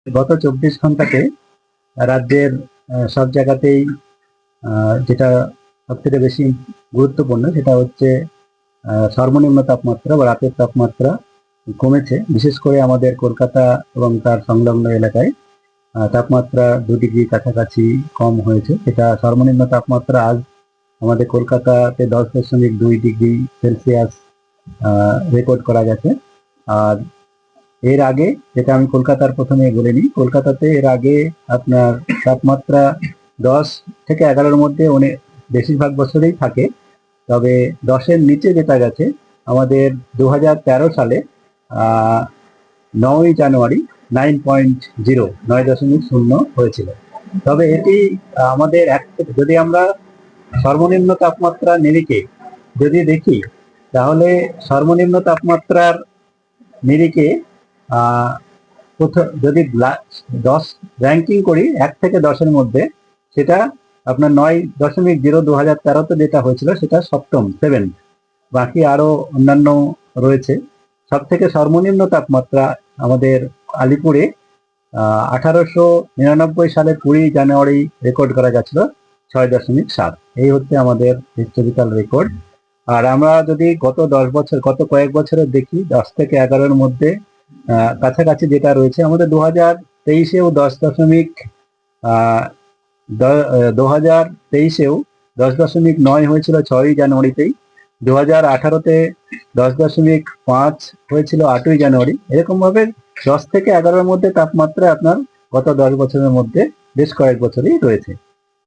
গত 24 ঘন্টাতে রাজ্যের সব জায়গাতেই যেটা সবথেকে বেশি গুরুত্বপূর্ণ সেটা হচ্ছে সর্বনিম্ন তাপমাত্রা বা রাতের তাপমাত্রা কমেছে। বিশেষ করে আমাদের কলকাতা এবং তার সংলগ্ন এলাকায় তাপমাত্রা 2 ডিগ্রি কাছাকাছি কম হয়েছে। এটা সর্বনিম্ন তাপমাত্রা আজ আমাদের কলকাতাতে 10.2 ডিগ্রি সেলসিয়াস রেকর্ড করা গেছে। আর এর আগে, যেটা আমি কলকাতার প্রথমে বলে নিই, কলকাতাতে এর আগে আপনার তাপমাত্রা 10 থেকে 11-র মধ্যে অনেক বেশিরভাগ বছরেই থাকে। তবে 10-এর নিচে যেটা গেছে আমাদের 2013 সালে 9ই জানুয়ারি 9.0 9.0 হয়েছিল। তবে এটি আমাদের যদি আমরা সর্বনিম্ন তাপমাত্রা নিরিখে যদি দেখি, তাহলে সর্বনিম্ন তাপমাত্রার নিরিখে যদি 10 র্যাঙ্কিং করি 1 থেকে 10-এর মধ্যে, সেটা আপনার 9.0 2013-তে যেটা হয়েছিল সেটা সপ্তম, 7th। বাকি আরো অন্যান্য রয়েছে। সব থেকে সর্বনিম্ন তাপমাত্রা আমাদের আলিপুরে 1899 সালে 20 জানুয়ারি রেকর্ড করা গেছিল 6.7। এই হচ্ছে আমাদের হিস্টোরিক্যাল রেকর্ড। আর আমরা যদি গত কয়েক বছরের দেখি, 10 থেকে 11-র মধ্যে কাছাকাছি যেটা রয়েছে আমাদের 2023-এও 10.9 হয়েছিল 6ই জানুয়ারিতেই। 2018-তে 10.5 হয়েছিল 8ই জানুয়ারি। এরকম ভাবে 10 থেকে 11-র মধ্যে তাপমাত্রা আপনার গত 10 বছরের মধ্যে বেশ কয়েক বছরই রয়েছে।